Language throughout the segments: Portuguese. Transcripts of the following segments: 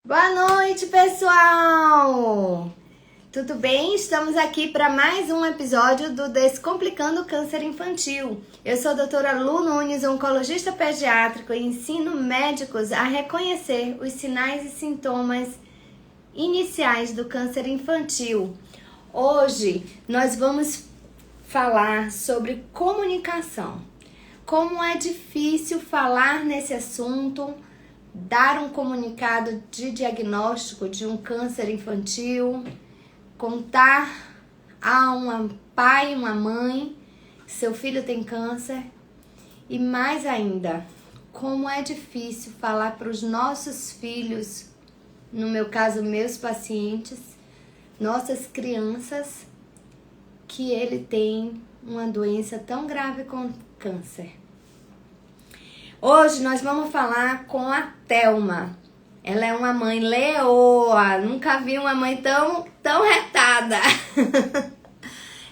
Boa noite, pessoal! Tudo bem? Estamos aqui para mais um episódio do Descomplicando o Câncer Infantil. Eu sou a doutora Lu Nunes, oncologista pediátrico e ensino médicos a reconhecer os sinais e sintomas iniciais do câncer infantil. Hoje nós vamos falar sobre comunicação. Como é difícil falar nesse assunto, dar um comunicado de diagnóstico de um câncer infantil, contar a um pai, uma mãe, que seu filho tem câncer. E mais ainda, como é difícil falar para os nossos filhos, no meu caso, meus pacientes, nossas crianças, que ele tem uma doença tão grave como câncer. Hoje nós vamos falar com a Thelma. Ela é uma mãe leoa, nunca vi uma mãe tão retada.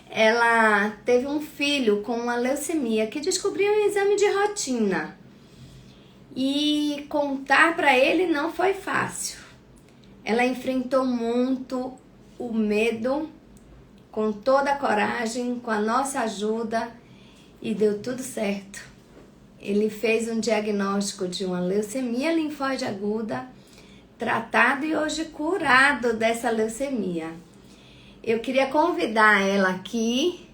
Ela teve um filho com uma leucemia que descobriu em exame de rotina. E contar para ele não foi fácil. Ela enfrentou muito o medo, com toda a coragem, com a nossa ajuda, e deu tudo certo. Ele fez um diagnóstico de uma leucemia linfóide aguda, tratado e hoje curado dessa leucemia. Eu queria convidar ela aqui.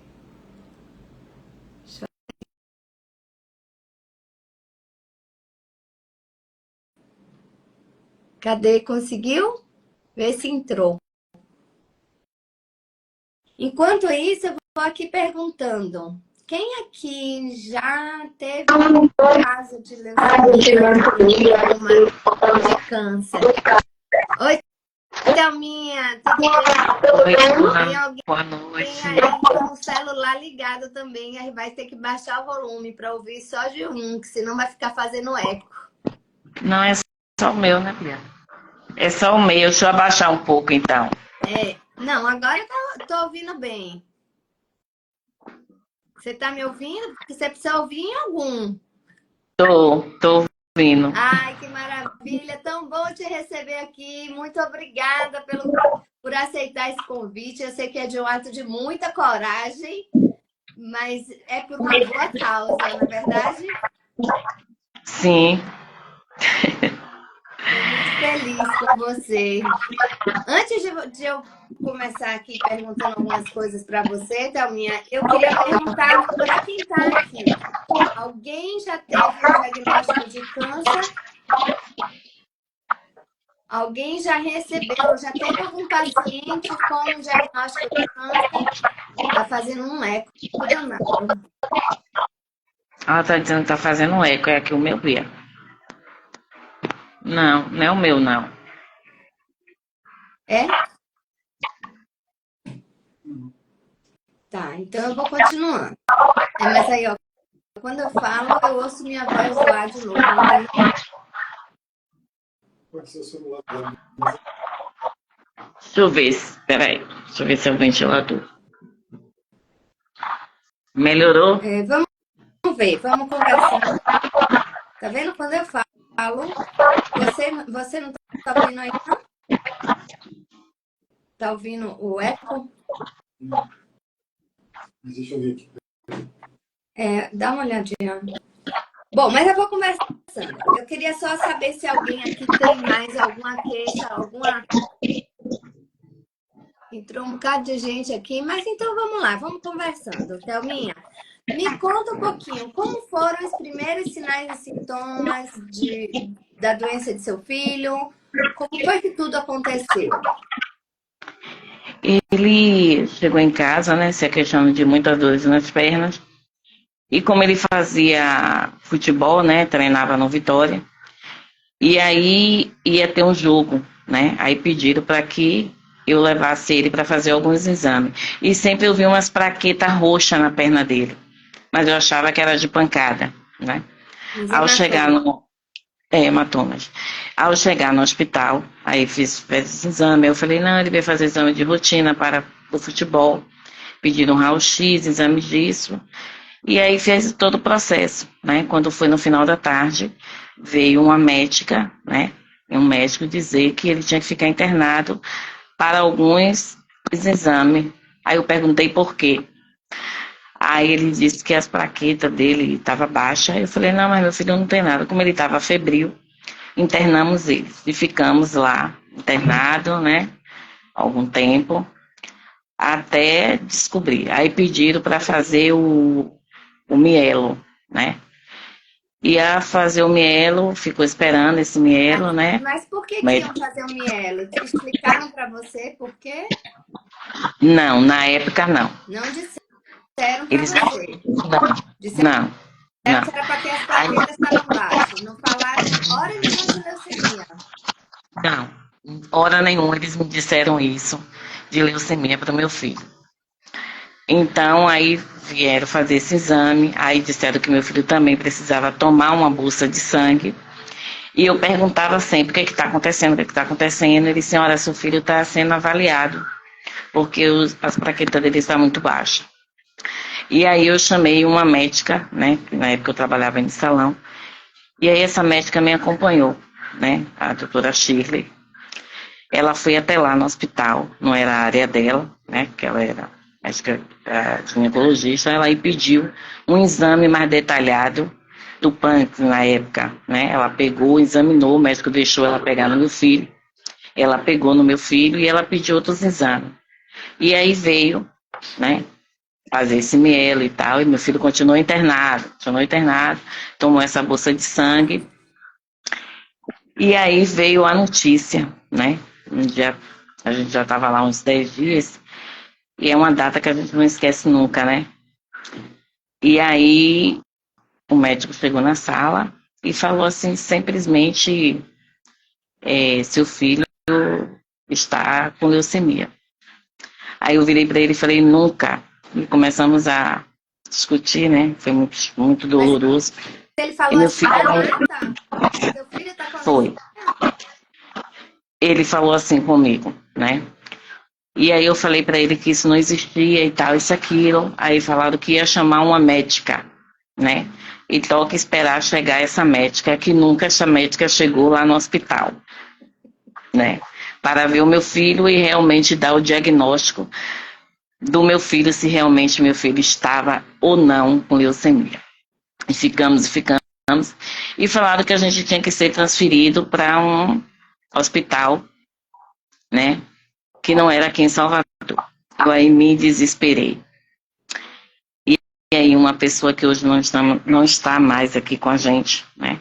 Cadê? Conseguiu? Vê se entrou. Enquanto isso, eu vou aqui perguntando. Quem aqui já teve um caso de leucemia ou de câncer? Oi, Thelminha, tudo bem? Tem alguém Boa noite. aí com o celular ligado também, aí vai ter que baixar o volume para ouvir só de um, que senão vai ficar fazendo eco. Não, é só o meu, né, Bia? É só o meu. Deixa eu abaixar um pouco, então. Não, agora eu tô ouvindo bem. Você tá me ouvindo? Porque você precisa ouvir em algum. Tô ouvindo. Ai, que maravilha! Tão bom te receber aqui. Muito obrigada por aceitar esse convite. Eu sei que é de um ato de muita coragem, mas é por uma boa causa, não é verdade? Sim. Estou muito feliz com você. Antes de eu começar aqui perguntando algumas coisas para você, Thelminha, eu queria perguntar para quem está aqui. Alguém já teve um diagnóstico de câncer? Alguém já recebeu, já teve algum paciente com um diagnóstico de câncer? Está fazendo um eco danado. Ela tá dizendo que tá fazendo um eco. É aqui o meu, Bia? Não, não é o meu, não. É? Tá, então eu vou continuando. Mas aí, ó, quando eu falo, eu ouço minha voz lá de novo. Deixa eu ver. Peraí. Deixa eu ver se é o ventilador. Melhorou? Vamos ver, vamos conversar. Tá vendo? Quando eu falo, você não tá ouvindo aí, não? Tá ouvindo o eco? Deixa eu ver aqui. Dá uma olhadinha. Bom, mas eu vou conversando. Eu queria só saber se alguém aqui tem mais alguma queixa, Entrou um bocado de gente aqui, mas então vamos lá, vamos conversando. Thelminha, me conta um pouquinho, como foram os primeiros sinais e sintomas da doença de seu filho? Como foi que tudo aconteceu? Ele chegou em casa, né, se queixando de muitas dores nas pernas. E como ele fazia futebol, né, treinava no Vitória. E aí ia ter um jogo, né? Aí pediram para que eu levasse ele para fazer alguns exames. E sempre eu vi umas plaquetas roxas na perna dele. Mas eu achava que era de pancada, né? Ao chegar no... hematomas. Ao chegar no hospital, aí fez exame. Eu falei, não, ele veio fazer exame de rotina para o futebol. Pediram um raio-x, exame disso. E aí fez todo o processo, né? Quando foi no final da tarde, veio uma médica, né? e um médico dizer que ele tinha que ficar internado para alguns exames. Aí eu perguntei por quê. Aí ele disse que as plaquetas dele estavam baixas. Eu falei, não, mas meu filho não tem nada. Como ele estava febril, internamos ele. E ficamos lá, internado, né? Algum tempo, até descobrir. Aí pediram para fazer o mielo, né? Ia fazer o mielo, ficou esperando esse mielo, né? Mas por que Mas, iam fazer um mielo? Te explicaram para você por quê? não, na época não. Não disseram para Eles você. Disseram não, não. que era para que as plaquetas estavam baixas. Não falaram hora nenhuma de leucemia. Não, hora nenhuma eles me disseram isso de leucemia para o meu filho. Então, aí vieram fazer esse exame, aí disseram que meu filho também precisava tomar uma bolsa de sangue. E eu perguntava sempre, o que está acontecendo, o que está acontecendo? Ele disse, senhora, seu filho está sendo avaliado, porque as plaquetas dele estão muito baixas. E aí eu chamei uma médica, né, que na época eu trabalhava em salão, e aí essa médica me acompanhou, né, a doutora Shirley. Ela foi até lá no hospital, não era a área dela, né, porque ela era médica ginecologista, ela aí pediu um exame mais detalhado do pâncreas na época, né, ela pegou, examinou, o médico deixou ela pegar no meu filho, ela pegou no meu filho e ela pediu outros exames. E aí veio, né, fazer esse mielo e tal, e meu filho continuou internado, tomou essa bolsa de sangue, e aí veio a notícia, né, a gente já estava lá uns 10 dias, e é uma data que a gente não esquece nunca, né, e aí o médico chegou na sala e falou assim, simplesmente, seu filho está com leucemia. Aí eu virei para ele e falei, nunca. E começamos a discutir, né? Foi muito, muito doloroso. Mas ele falou meu assim, Renata, seu filho está com foi. Ele falou assim comigo, né? E aí eu falei para ele que isso não existia e tal, isso, aquilo. Aí falaram que ia chamar uma médica, né? E toca esperar chegar essa médica, que nunca essa médica chegou lá no hospital, né? Para ver o meu filho e realmente dar o diagnóstico do meu filho, se realmente meu filho estava ou não com leucemia. E ficamos, e falaram que a gente tinha que ser transferido para um hospital, né, que não era aqui em Salvador. Eu aí me desesperei. E aí uma pessoa que hoje não está mais aqui com a gente, né,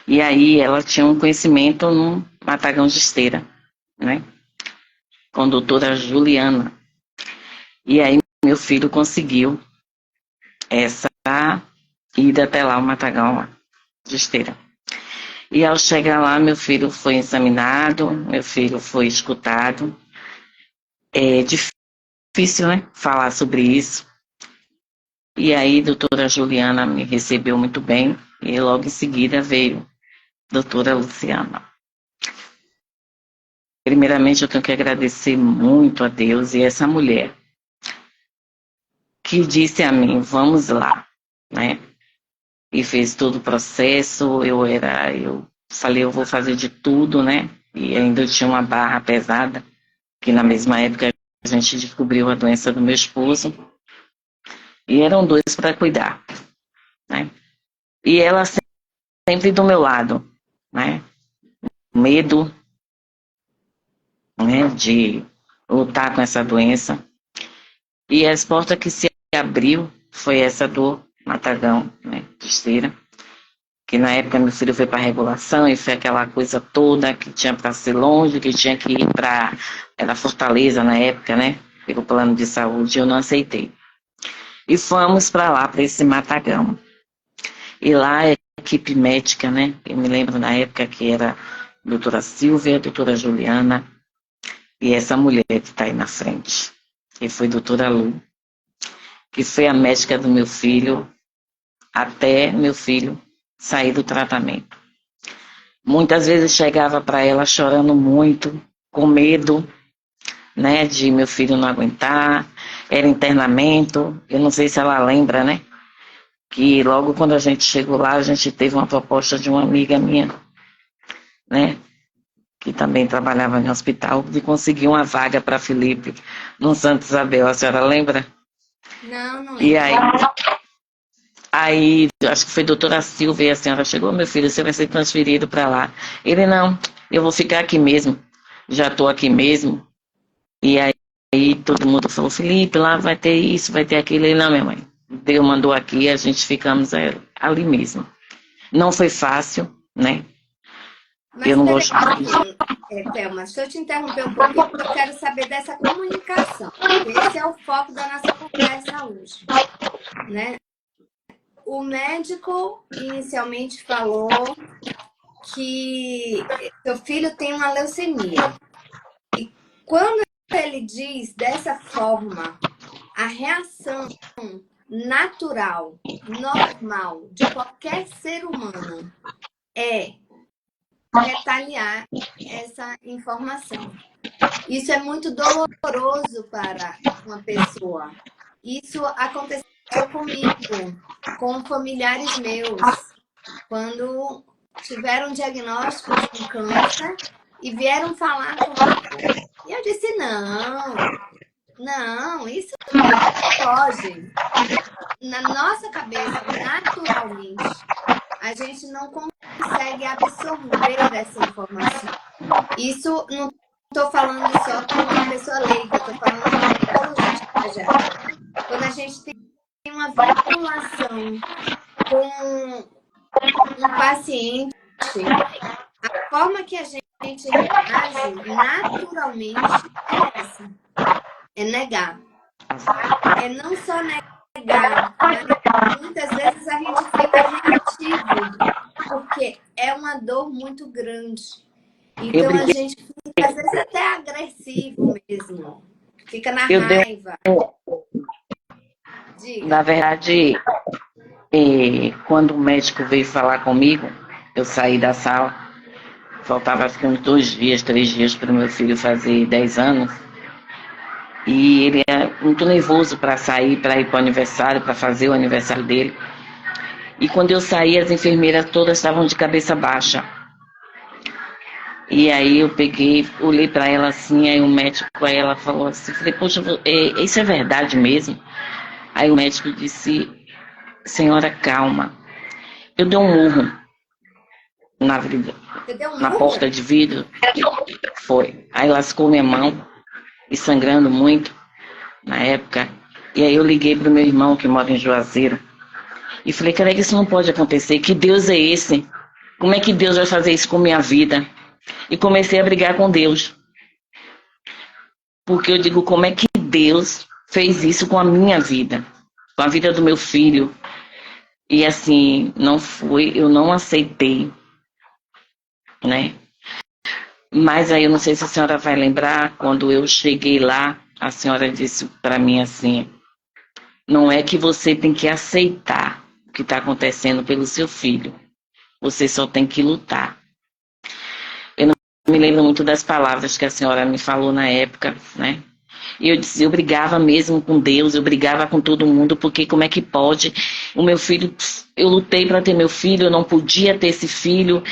e aí ela tinha um conhecimento no Matagão de Esteira, né, com a doutora Juliana. E aí meu filho conseguiu essa ida até lá, o Matagão de Esteira. E ao chegar lá, meu filho foi examinado, meu filho foi escutado. É difícil, né, falar sobre isso. E aí a doutora Juliana me recebeu muito bem, e logo em seguida veio a doutora Luciana. Primeiramente, eu tenho que agradecer muito a Deus e essa mulher que disse a mim, vamos lá, né? E fez todo o processo, eu falei, eu vou fazer de tudo, né? E ainda eu tinha uma barra pesada, que na mesma época a gente descobriu a doença do meu esposo, e eram dois para cuidar, né? E ela sempre do meu lado, né? Medo, né, de lutar com essa doença. E a porta que se abriu foi essa do Matagão, né, de Esteira, que na época meu filho foi para regulação e foi aquela coisa toda que tinha para ser longe, que tinha que ir para Fortaleza na época, né, pelo plano de saúde, eu não aceitei. E fomos para lá, para esse Matagão. E lá a equipe médica, né, eu me lembro na época que era a doutora Silvia, a doutora Juliana e essa mulher que está aí na frente, que foi a doutora Lu, que foi a médica do meu filho até meu filho sair do tratamento. Muitas vezes chegava para ela chorando muito, com medo, né, de meu filho não aguentar, era internamento, eu não sei se ela lembra, né, que logo quando a gente chegou lá, a gente teve uma proposta de uma amiga minha, né, que também trabalhava no hospital, de conseguir uma vaga para Felipe no Santa Isabel. A senhora lembra? Não E lembro. aí, acho que foi a doutora Silvia, e a senhora chegou, meu filho, você vai ser transferido para lá. Ele, não, eu vou ficar aqui mesmo, já estou aqui mesmo. E aí todo mundo falou, Felipe, lá vai ter isso, vai ter aquilo. Ele, não, minha mãe, Deus mandou aqui, a gente ficamos ali mesmo. Não foi fácil, né? Mas Eu não peraí gosto um disso. pouquinho, Thelma, deixa eu te interromper um pouquinho, porque eu quero saber dessa comunicação. Esse é o foco da nossa conversa hoje, né? O médico inicialmente falou que seu filho tem uma leucemia. E quando ele diz dessa forma, a reação natural, normal de qualquer ser humano é retaliar essa informação. Isso é muito doloroso para uma pessoa. Isso aconteceu comigo, com familiares meus, quando tiveram diagnóstico de um câncer e vieram falar comigo. E eu disse, não, isso não pode. Na nossa cabeça, naturalmente, a gente não consegue absorver essa informação. Isso não estou falando só com uma pessoa leiga, estou falando com um oncologista geral. Quando a gente tem uma vinculação com um paciente, a forma que a gente reage naturalmente é essa. É negar. É não só negar, mas muitas vezes a gente fica reativo, porque é uma dor muito grande. Então a gente fica, às vezes, até agressivo mesmo. Fica na raiva. Diga. Na verdade, quando o médico veio falar comigo, eu saí da sala, faltava acho que uns 2 dias, 3 dias para o meu filho fazer 10 anos. E ele é muito nervoso para sair, para ir para o aniversário, para fazer o aniversário dele. E quando eu saí, as enfermeiras todas estavam de cabeça baixa. E aí eu peguei, olhei para ela assim, aí o médico, aí ela falou assim, falei, poxa, isso é verdade mesmo? Aí o médico disse, senhora, calma. Eu dei um murro na porta de vidro. Foi. Aí lascou minha mão, e sangrando muito na época. E aí eu liguei pro meu irmão que mora em Juazeiro. E falei, cara, isso não pode acontecer. Que Deus é esse? Como é que Deus vai fazer isso com minha vida? E comecei a brigar com Deus. Porque eu digo, como é que Deus fez isso com a minha vida? Com a vida do meu filho? E assim, não foi, eu não aceitei, né? Mas aí eu não sei se a senhora vai lembrar, quando eu cheguei lá, a senhora disse para mim assim, não é que você tem que aceitar o que está acontecendo pelo seu filho, você só tem que lutar. Eu não me lembro muito das palavras que a senhora me falou na época, né? E eu disse, eu brigava mesmo com Deus, eu brigava com todo mundo, porque como é que pode? O meu filho, eu lutei para ter meu filho, eu não podia ter esse filho.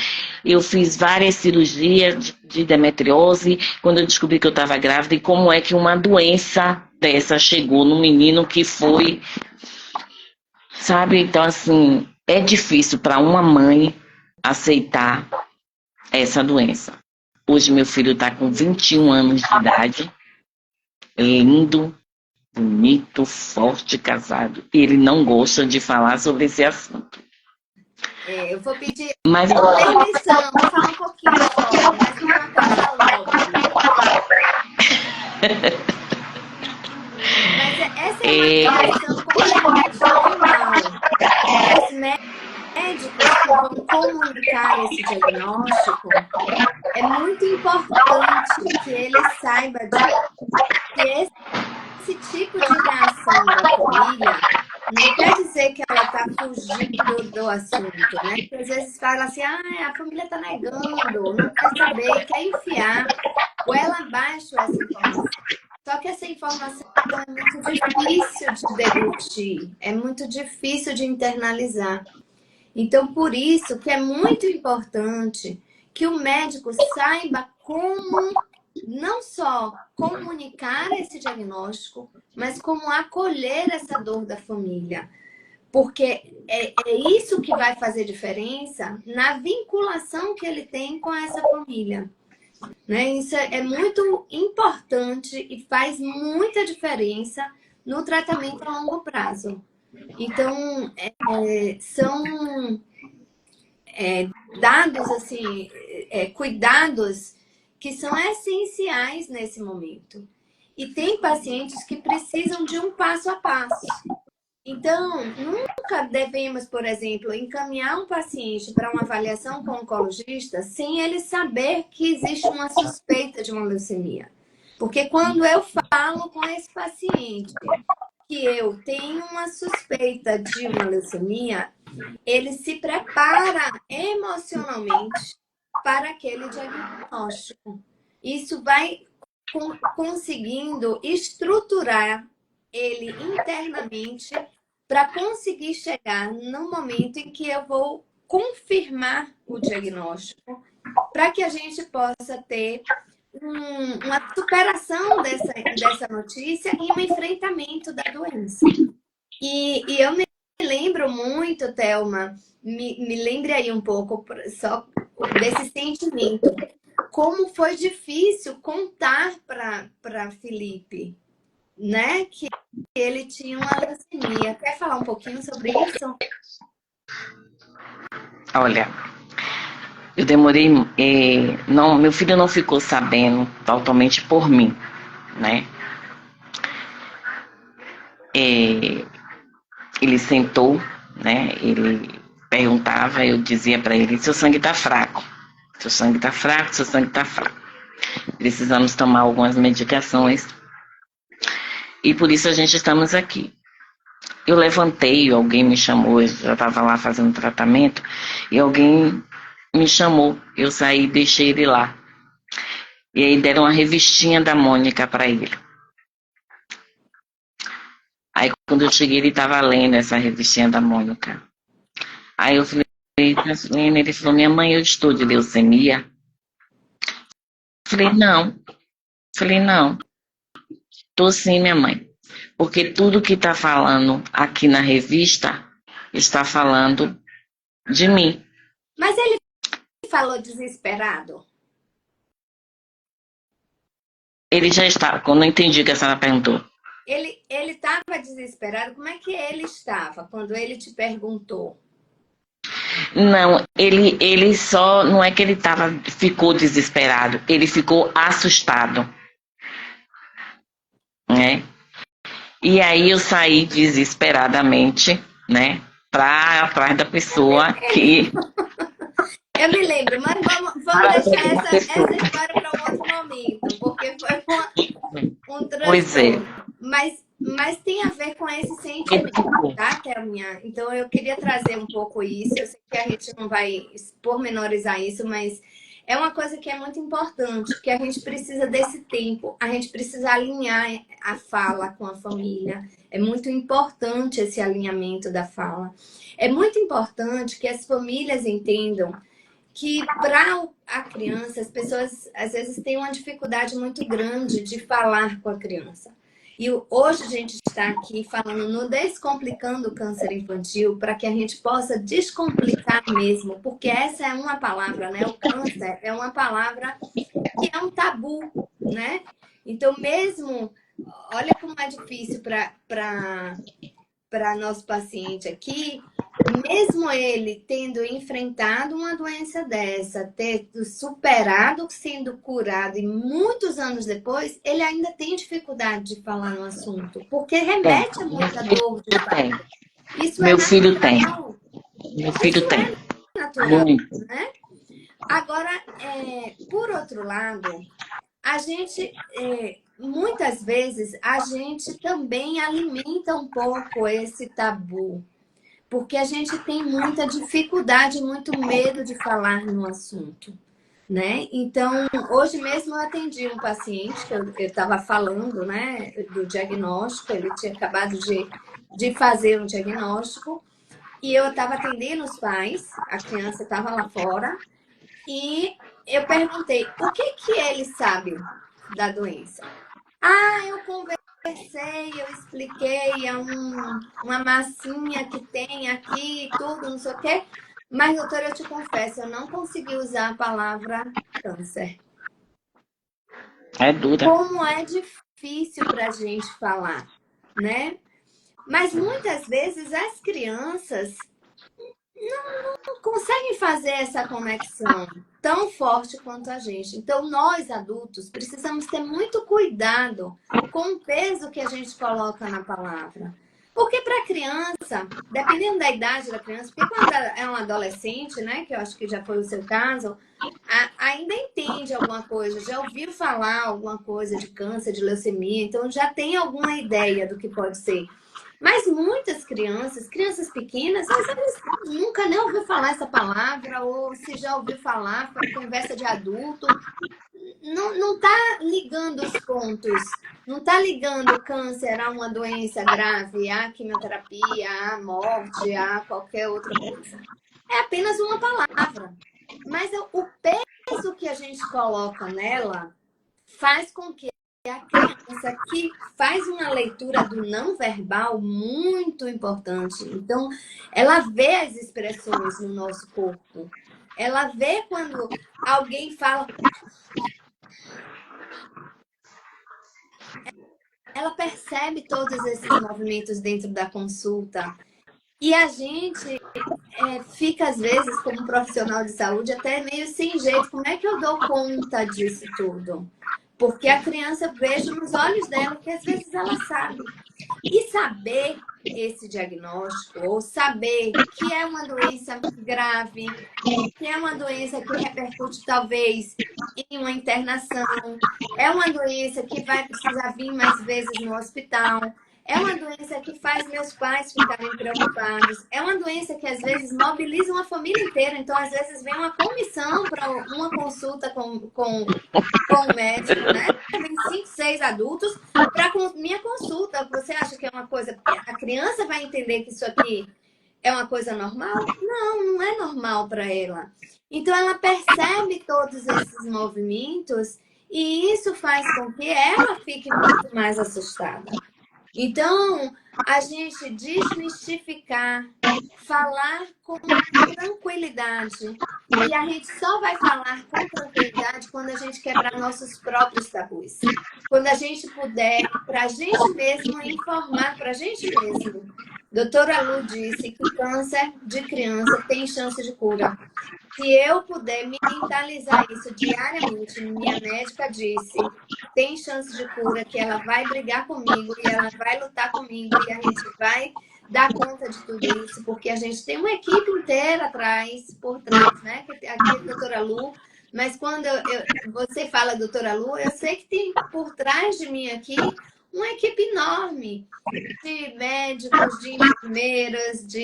Eu fiz várias cirurgias de endometriose, quando eu descobri que eu estava grávida, e como é que uma doença dessa chegou no menino que foi, sabe? Então, assim, é difícil para uma mãe aceitar essa doença. Hoje meu filho está com 21 anos de idade, lindo, bonito, forte, casado. E ele não gosta de falar sobre esse assunto. Eu vou pedir mas permissão, vou falar um pouquinho só, mas não é coisa logo. Mas essa é uma questão completamente normal. Os médicos que vão comunicar esse diagnóstico, é muito importante que ele saiba que esse tipo de reação da família não quer dizer que ela está fugindo do assunto, né? Porque às vezes fala assim, a família está negando, não quer saber, quer enfiar goela abaixo essa informação. Só que essa informação é muito difícil de deglutir, é muito difícil de internalizar. Então, por isso que é muito importante que o médico saiba como não só comunicar esse diagnóstico, mas como acolher essa dor da família. Porque é isso que vai fazer diferença na vinculação que ele tem com essa família. Né? Isso é muito importante e faz muita diferença no tratamento a longo prazo. Então, são dados, assim, cuidados que são essenciais nesse momento. E tem pacientes que precisam de um passo a passo. Então, nunca devemos, por exemplo, encaminhar um paciente para uma avaliação com um oncologista sem ele saber que existe uma suspeita de uma leucemia. Porque quando eu falo com esse paciente que eu tenho uma suspeita de uma leucemia, ele se prepara emocionalmente para aquele diagnóstico. Isso vai conseguindo estruturar ele internamente para conseguir chegar no momento em que eu vou confirmar o diagnóstico, para que a gente possa ter uma superação dessa notícia e um enfrentamento da doença. E eu me lembro muito, Thelma, me lembre aí um pouco só desse sentimento. Como foi difícil contar para Felipe, né, que ele tinha uma leucemia. Quer falar um pouquinho sobre isso? Olha, eu demorei, não, meu filho não ficou sabendo totalmente por mim, né? Ele sentou, né? Ele perguntava, eu dizia para ele: seu sangue tá fraco, seu sangue tá fraco, seu sangue tá fraco. Precisamos tomar algumas medicações e por isso a gente estamos aqui. Eu levantei, alguém me chamou, eu já estava lá fazendo tratamento e alguém me chamou, eu saí e deixei ele lá. E aí deram uma revistinha da Mônica para ele. Aí quando eu cheguei, ele estava lendo essa revistinha da Mônica. Aí eu falei, ele falou: minha mãe, eu estou de leucemia. Falei, não, estou sim, minha mãe. Porque tudo que está falando aqui na revista está falando de mim. Mas ele falou desesperado? Ele já está, quando eu entendi o que a senhora perguntou. Ele estava desesperado? Como é que ele estava quando ele te perguntou? Não, ele só, não é que ele ficou desesperado, ele ficou assustado, né? E aí eu saí desesperadamente, né, atrás da pessoa que... Eu me lembro, mas vamos deixar essa história para um outro momento, porque foi um transtorno. Pois é. Mas tem a ver com esse sentimento, tá, Thelminha? Então eu queria trazer um pouco isso. Eu sei que a gente não vai pormenorizar isso, mas é uma coisa que é muito importante, que a gente precisa desse tempo, a gente precisa alinhar a fala com a família. É muito importante esse alinhamento da fala. É muito importante que as famílias entendam que para a criança, as pessoas às vezes têm uma dificuldade muito grande de falar com a criança. E hoje a gente está aqui falando no Descomplicando o Câncer Infantil para que a gente possa descomplicar mesmo, porque essa é uma palavra, né? O câncer é uma palavra que é um tabu, né? Então mesmo, olha como é difícil para nosso paciente aqui, mesmo ele tendo enfrentado uma doença dessa, ter superado, sendo curado e muitos anos depois, ele ainda tem dificuldade de falar no assunto, porque remete a muita dor de pai. Isso Meu filho tem. Meu filho tem. É natural, né? Agora, por outro lado, a gente... muitas vezes a gente também alimenta um pouco esse tabu, porque a gente tem muita dificuldade, muito medo de falar no assunto, né? Então, hoje mesmo eu atendi um paciente que eu estava falando, né, do diagnóstico, ele tinha acabado de fazer um diagnóstico e eu estava atendendo os pais, a criança estava lá fora e eu perguntei, o que que ele sabe da doença? Ah, eu conversei, eu expliquei, uma massinha que tem aqui, tudo, não sei o quê. Mas, doutora, eu te confesso, eu não consegui usar a palavra câncer. É dura. Como é difícil para a gente falar, né? Mas muitas vezes as crianças não conseguem fazer essa conexão tão forte quanto a gente. Então, nós adultos precisamos ter muito cuidado com o peso que a gente coloca na palavra. Porque para a criança, dependendo da idade da criança, porque quando é um adolescente, né, que eu acho que já foi o seu caso, ainda entende alguma coisa, já ouviu falar alguma coisa de câncer, de leucemia, então já tem alguma ideia do que pode ser. Mas muitas crianças pequenas, às vezes nunca nem ouviu falar essa palavra, ou se já ouviu falar, foi conversa de adulto, não tá ligando os pontos, não tá ligando câncer a uma doença grave, a quimioterapia, a morte, a qualquer outra coisa. É apenas uma palavra. Mas o peso que a gente coloca nela faz com que a criança que faz uma leitura do não verbal muito importante. Então, ela vê as expressões no nosso corpo. Ela vê quando alguém fala. Ela percebe todos esses movimentos dentro da consulta. E a gente fica, às vezes, como profissional de saúde, até meio sem jeito. Como é que eu dou conta disso tudo? Porque a criança, eu vejo nos olhos dela que às vezes ela sabe. E saber esse diagnóstico, ou saber que é uma doença grave, que é uma doença que repercute talvez em uma internação, é uma doença que vai precisar vir mais vezes no hospital, é uma doença que faz meus pais ficarem preocupados. É uma doença que, às vezes, mobiliza uma família inteira. Então, às vezes, vem uma comissão para uma consulta com o médico, né? Vem 5, 6 adultos para minha consulta. Você acha que é uma coisa... A criança vai entender que isso aqui é uma coisa normal? Não, não é normal para ela. Então, ela percebe todos esses movimentos e isso faz com que ela fique muito mais assustada. Então, a gente desmistificar, falar com tranquilidade. E a gente só vai falar com tranquilidade quando a gente quebrar nossos próprios tabus. Quando a gente puder, para a gente mesmo, informar para a gente mesmo. Doutora Lu disse que câncer de criança tem chance de cura. Se eu puder mentalizar isso diariamente, minha médica disse, tem chance de cura, que ela vai brigar comigo e ela vai lutar comigo e a gente vai dar conta de tudo isso, porque a gente tem uma equipe inteira por trás, né? Aqui é a doutora Lu, mas quando você fala doutora Lu, eu sei que tem por trás de mim aqui uma equipe enorme de médicos, de enfermeiras, de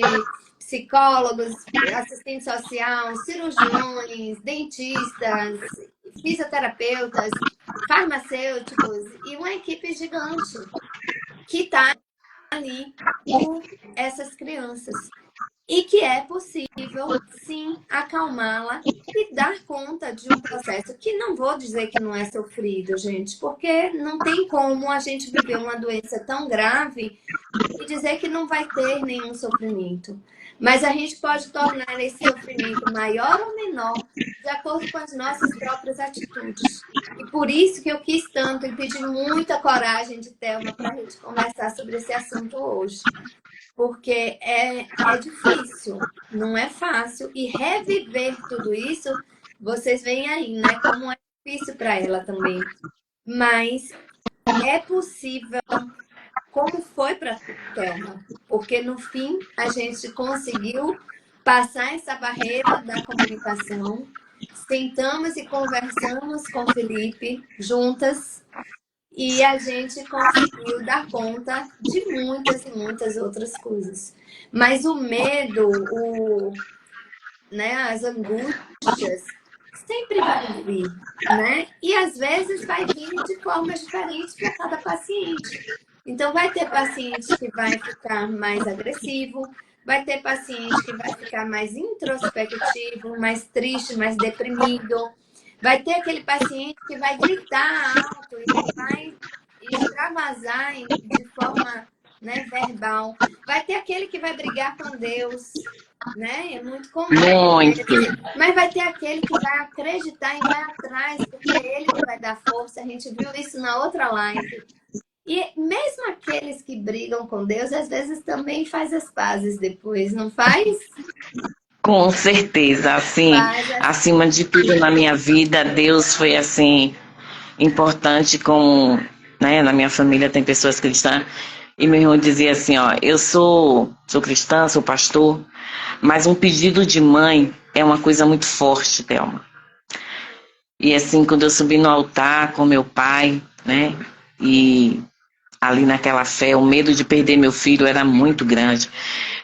psicólogos, assistente social, cirurgiões, dentistas, fisioterapeutas, farmacêuticos e uma equipe gigante que está ali com essas crianças. E que é possível, sim, acalmá-la e dar conta de um processo que não vou dizer que não é sofrido, gente, porque não tem como a gente viver uma doença tão grave e dizer que não vai ter nenhum sofrimento. Mas a gente pode tornar esse sofrimento maior ou menor de acordo com as nossas próprias atitudes. E por isso que eu quis tanto e pedi muita coragem de Thelma para a gente conversar sobre esse assunto hoje. Porque é difícil, não é fácil. E reviver tudo isso, vocês veem aí, né? Como é difícil para ela também. Mas é possível, como foi para Thelma. Porque no fim a gente conseguiu passar essa barreira da comunicação. Sentamos e conversamos com o Felipe juntas. E a gente conseguiu dar conta de muitas e muitas outras coisas. Mas o medo, né, as angústias, sempre vão vir, né? E às vezes vai vir de formas diferentes para cada paciente. Então, vai ter paciente que vai ficar mais agressivo, vai ter paciente que vai ficar mais introspectivo, mais triste, mais deprimido. Vai ter aquele paciente que vai gritar alto e que vai extravasar de forma, né, verbal. Vai ter aquele que vai brigar com Deus, né? É muito comum. Muito. Mas vai ter aquele que vai acreditar e vai atrás, porque é ele que vai dar força. A gente viu isso na outra live. E mesmo aqueles que brigam com Deus, às vezes também faz as pazes depois, não faz? Com certeza, assim, Faz as... acima de tudo na minha vida, Deus foi assim importante como, né, na minha família tem pessoas cristãs e meu irmão dizia assim, ó, eu sou cristã, sou pastor, mas um pedido de mãe é uma coisa muito forte, Thelma. E assim, quando eu subi no altar com meu pai, né, e ali naquela fé, o medo de perder meu filho era muito grande,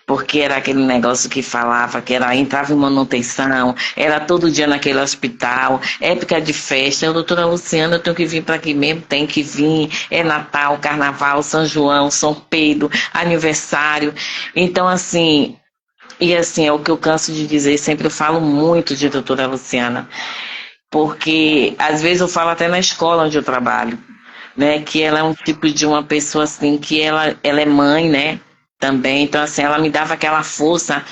porque era aquele negócio que falava que era entrava em manutenção, era todo dia naquele hospital, época de festa. Eu, doutora Luciana, eu tenho que vir para aqui mesmo, tem que vir. É Natal, Carnaval, São João, São Pedro, aniversário. Então, assim, e assim, é o que eu canso de dizer, sempre eu falo muito de doutora Luciana, porque às vezes eu falo até na escola onde eu trabalho, né, que ela é um tipo de uma pessoa assim, que ela é mãe, né, também, então assim, ela me dava aquela força,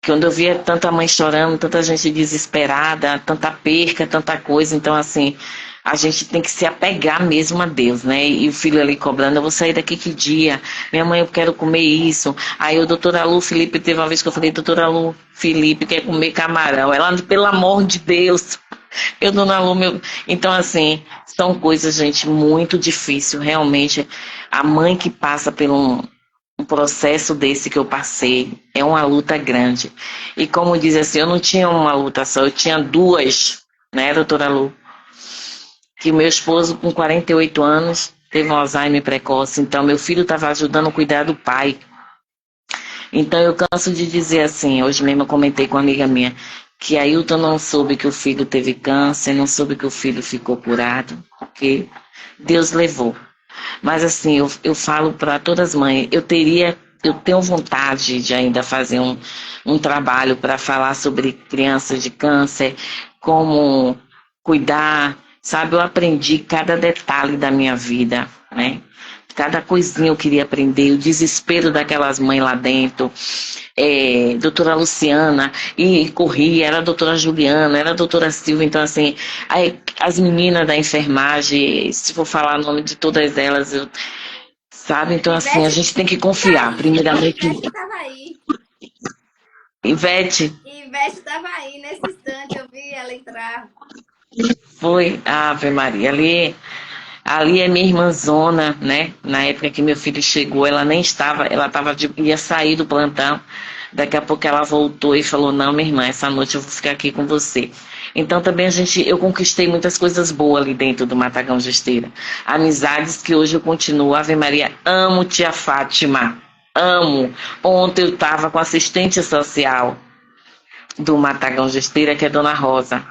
que quando eu via tanta mãe chorando, tanta gente desesperada, tanta perca, tanta coisa, então assim, a gente tem que se apegar mesmo a Deus, né, e o filho ali cobrando, eu vou sair daqui que dia? Minha mãe, eu quero comer isso. Aí o doutor Alu Felipe, teve uma vez que eu falei, doutor Alu Felipe quer comer camarão, ela, pelo amor de Deus, eu, dona Lu, meu... Então, assim, são coisas, gente, muito difícil. Realmente, a mãe que passa por um processo desse que eu passei é uma luta grande. E como diz assim, eu não tinha uma luta só, eu tinha duas, né, doutora Lu? Que meu esposo, com 48 anos, teve um Alzheimer precoce. Então, meu filho estava ajudando a cuidar do pai. Então eu canso de dizer assim, hoje mesmo eu comentei com uma amiga minha, que a Ailton não soube que o filho teve câncer, não soube que o filho ficou curado, porque Deus levou. Mas assim, eu falo para todas as mães, eu tenho vontade de ainda fazer um trabalho para falar sobre crianças de câncer, como cuidar, sabe? Eu aprendi cada detalhe da minha vida, né? Cada coisinha eu queria aprender, o desespero daquelas mães lá dentro, doutora Luciana, e corria, era a doutora Juliana, era a doutora Silvia, então assim, aí, as meninas da enfermagem, se for falar o nome de todas elas, sabe? Então assim, a Ivete gente tem que tá confiar, aí. primeiramente, Ivete estava aí. Ivete, Ivete estava aí nesse instante. Eu vi ela entrar. foi, Ave Maria, ali é minha irmãzona, né? Na época que meu filho chegou, ela nem estava, ia sair do plantão. Daqui a pouco ela voltou e falou: Não, minha irmã, essa noite eu vou ficar aqui com você. Então também eu conquistei muitas coisas boas ali dentro do Matagão Gesteira. Amizades que hoje eu continuo. Ave Maria, amo tia Fátima. Amo. Ontem eu estava com a assistente social do Matagão Gesteira, que é Dona Rosa,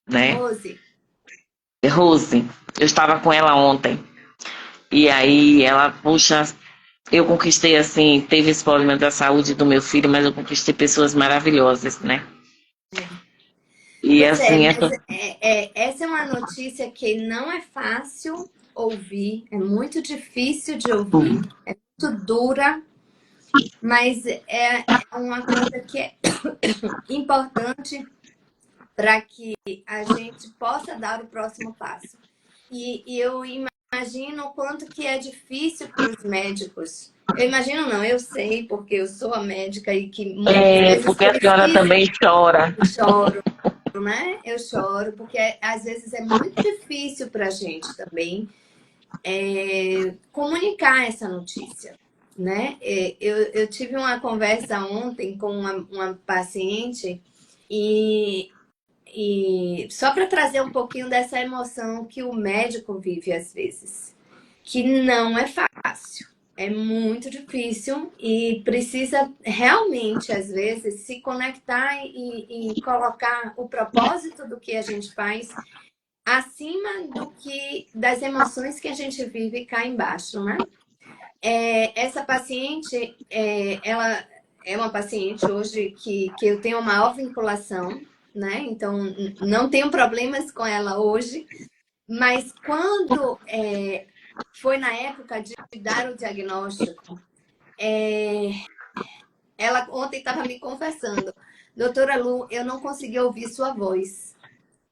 né? Rose. Rose. Eu estava com ela ontem. E aí ela, puxa, eu conquistei assim, teve esse problema da saúde do meu filho, mas eu conquistei pessoas maravilhosas, né? E Pois é, assim, mas essa é uma notícia que não é fácil ouvir, é muito difícil de ouvir, é muito dura, mas é uma coisa que é importante para que a gente possa dar o próximo passo. E eu imagino o quanto que é difícil para os médicos. Eu imagino não, eu sei, porque eu sou a médica e que muitas vezes porque a senhora precisa. também chora. Eu choro, né? Eu choro, porque às vezes é muito difícil para a gente também comunicar essa notícia, né? Eu tive uma conversa ontem com uma paciente e só para trazer um pouquinho dessa emoção que o médico vive às vezes, que não é fácil, é muito difícil e precisa realmente, às vezes, se conectar e colocar o propósito do que a gente faz acima do que das emoções que a gente vive cá embaixo, né? Essa paciente, ela é uma paciente hoje que eu tenho a maior vinculação. né? Então, não tenho problemas com ela hoje. Mas quando foi na época de dar o diagnóstico, ela ontem estava me confessando, doutora Lu, eu não conseguia ouvir sua voz,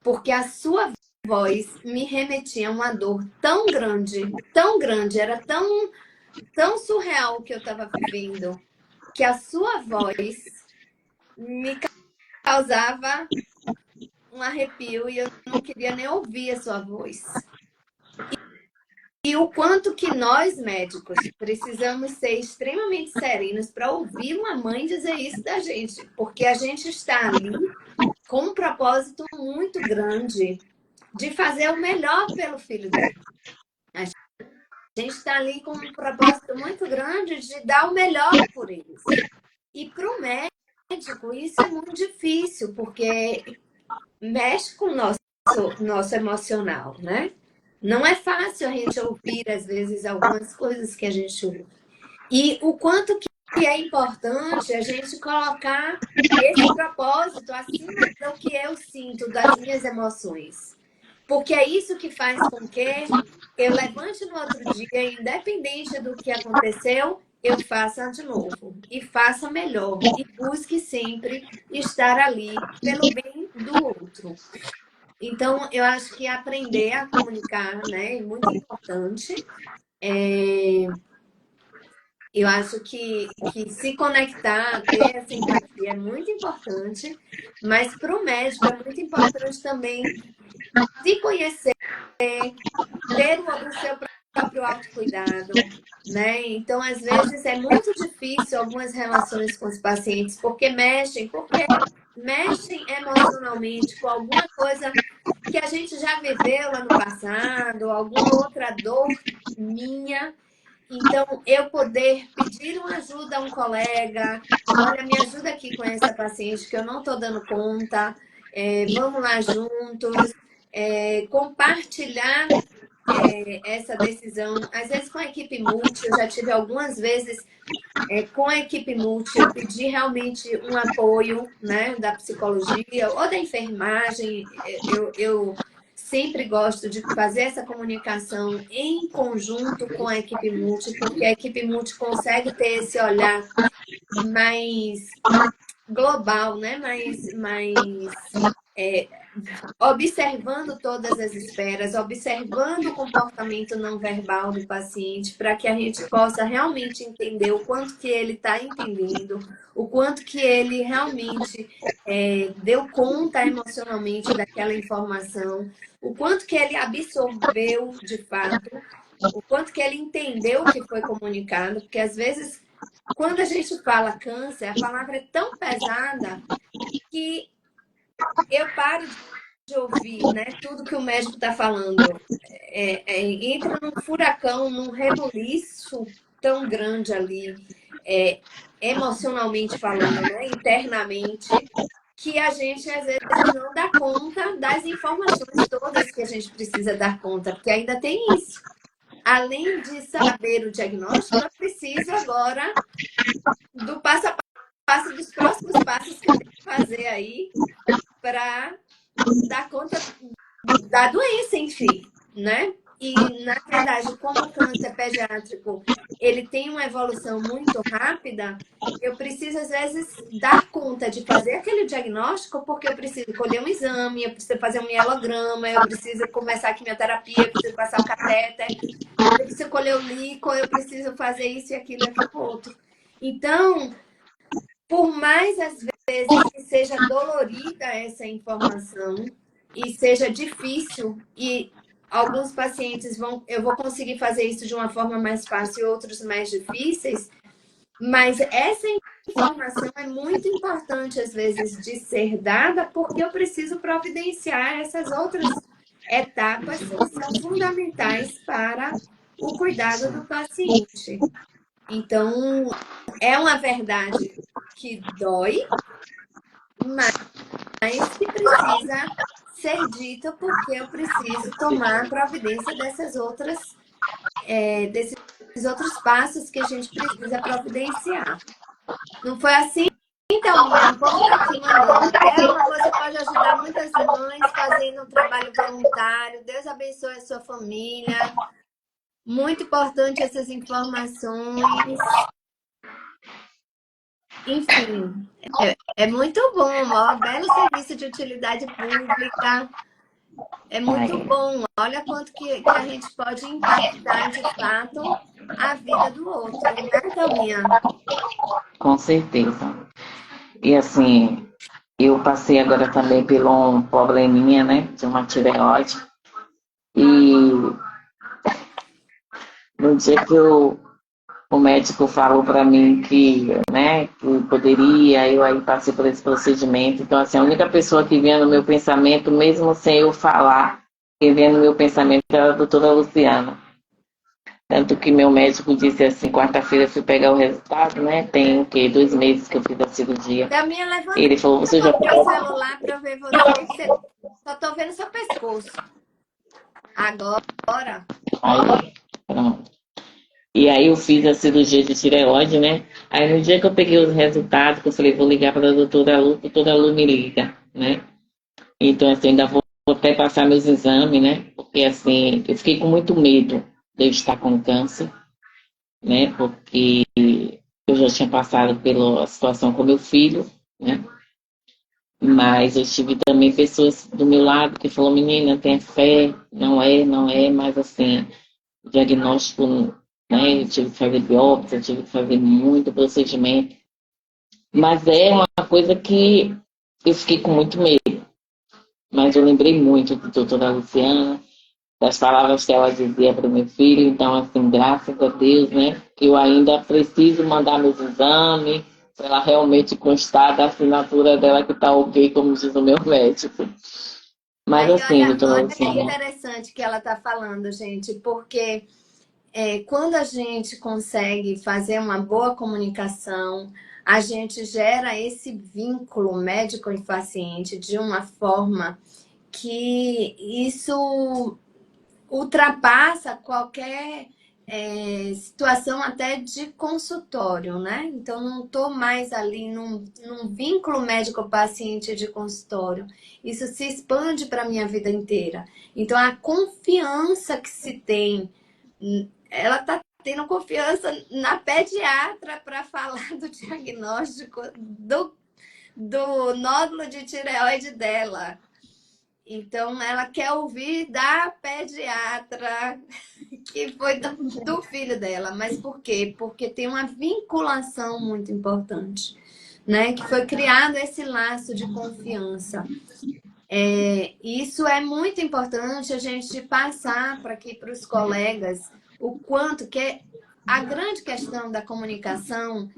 porque a sua voz me remetia a uma dor tão grande, era tão surreal o que eu estava vivendo, que a sua voz me causava um arrepio e eu não queria nem ouvir a sua voz. E o quanto que nós, médicos, precisamos ser extremamente serenos para ouvir uma mãe dizer isso da gente, porque a gente está ali com um propósito muito grande de fazer o melhor pelo filho dela. A gente está ali com um propósito muito grande de dar o melhor por eles. E para o médico, isso é muito difícil, porque mexe com o nosso emocional, né? Não é fácil a gente ouvir, às vezes, algumas coisas que a gente ouve. E o quanto que é importante a gente colocar esse propósito acima do que eu sinto, das minhas emoções. Porque é isso que faz com que eu levante no outro dia, independente do que aconteceu, eu faça de novo. E faça melhor. E busque sempre estar ali pelo bem do outro. Então, eu acho que aprender a comunicar, né, é muito importante. Eu acho que se conectar, ter essa empatia é muito importante, mas para o médico é muito importante também se conhecer, ter o seu próprio autocuidado, né? Então, às vezes, é muito difícil algumas relações com os pacientes, porque mexem emocionalmente com alguma coisa que a gente já viveu lá no passado, alguma outra dor minha. Então, eu poder pedir uma ajuda a um colega, olha, me ajuda aqui com essa paciente que eu não estou dando conta, vamos lá juntos, compartilhar essa decisão, às vezes com a equipe multi, eu já tive algumas vezes com a equipe multi, eu pedi realmente um apoio, né, da psicologia ou da enfermagem. Eu sempre gosto de fazer essa comunicação em conjunto com a equipe multi, porque a equipe multi consegue ter esse olhar mais global, né? Observando todas as esferas, observando o comportamento não verbal do paciente, para que a gente possa realmente entender o quanto que ele está entendendo, o quanto que ele realmente deu conta emocionalmente daquela informação, o quanto que ele absorveu de fato, o quanto que ele entendeu o que foi comunicado, porque às vezes, quando a gente fala câncer, a palavra é tão pesada que eu paro de ouvir, né, tudo que o médico está falando. Entra num furacão, num rebuliço tão grande ali, emocionalmente falando, né, internamente, que a gente às vezes não dá conta das informações todas que a gente precisa dar conta, porque ainda tem isso. Além de saber o diagnóstico, eu preciso agora do passo a passo dos próximos passos que eu tenho que fazer aí para dar conta da doença, enfim, né? E, na verdade, como o câncer pediátrico ele tem uma evolução muito rápida, eu preciso, às vezes, dar conta de fazer aquele diagnóstico, porque eu preciso colher um exame, eu preciso fazer um mielograma, eu preciso começar a quimioterapia, eu preciso passar o catéter, eu preciso colher o líquido, eu preciso fazer isso e aquilo e aquilo outro. Então, por mais, às vezes, que seja dolorida essa informação e seja difícil, e alguns pacientes eu vou conseguir fazer isso de uma forma mais fácil e outros mais difíceis, mas essa informação é muito importante, às vezes, de ser dada, porque eu preciso providenciar essas outras etapas que são fundamentais para o cuidado do paciente. Então, é uma verdade que dói, mas que precisa ser dita porque eu preciso tomar providência desses outros passos que a gente precisa providenciar. Não foi assim, Então, minha, o povo tá aqui mandando. Thelma, você pode ajudar muitas mães fazendo um trabalho voluntário. Deus abençoe a sua família. Muito importante essas informações. Enfim, é muito bom, ó, belo serviço de utilidade pública. É muito Ai, bom. Olha quanto que a gente pode impactar de fato a vida do outro, né, Thelminha? com certeza. E assim, eu passei agora também por um probleminha, né, de uma tireoide. E no dia que o médico falou para mim que, né, que poderia, eu aí passei por esse procedimento. Então, assim, a única pessoa que vinha no meu pensamento, mesmo sem eu falar, que vinha no meu pensamento era a doutora Luciana. Tanto que meu médico disse assim, quarta-feira eu fui pegar o resultado, né? Tem o quê? 2 meses que eu fiz a cirurgia. Thelminha, levanta Ele falou, um você já pouquinho o pode. celular para eu ver você. Só tô vendo seu pescoço. Agora. Aí, pronto. E aí eu fiz a cirurgia de tireoide, né? Aí no dia que eu peguei os resultados, que eu falei, vou ligar para a doutora Lu me liga, né? Então, assim, ainda vou até passar meus exames, né? Porque, assim, eu fiquei com muito medo de eu estar com câncer, né? Porque eu já tinha passado pela situação com meu filho, né? Mas eu tive também pessoas do meu lado que falaram, menina, tenha fé, não é, mas assim, o diagnóstico, né? Eu tive que fazer biópsia, eu tive que fazer muito procedimento. Mas é uma coisa que eu fiquei com muito medo. Mas eu lembrei muito de doutora Luciana, das palavras que ela dizia para o meu filho. Então, assim, graças a Deus, né? Eu ainda preciso mandar meus exames para ela realmente constar da assinatura dela que está ok, como diz o meu médico. Mas Aí, assim, olha, doutora olha que Luciana, interessante que ela está falando, gente, porque quando a gente consegue fazer uma boa comunicação, a gente gera esse vínculo médico e paciente de uma forma que isso ultrapassa qualquer situação até de consultório, né? Então, não estou mais ali num vínculo médico-paciente de consultório. Isso se expande para a minha vida inteira. Então, a confiança que se tem, ela está tendo confiança na pediatra para falar do diagnóstico do nódulo de tireoide dela. Então, ela quer ouvir da pediatra que foi do filho dela. Mas por quê? Porque tem uma vinculação muito importante, né? Que foi criado esse laço de confiança. Isso é muito importante a gente passar para aqui para os colegas o quanto que a grande questão da comunicação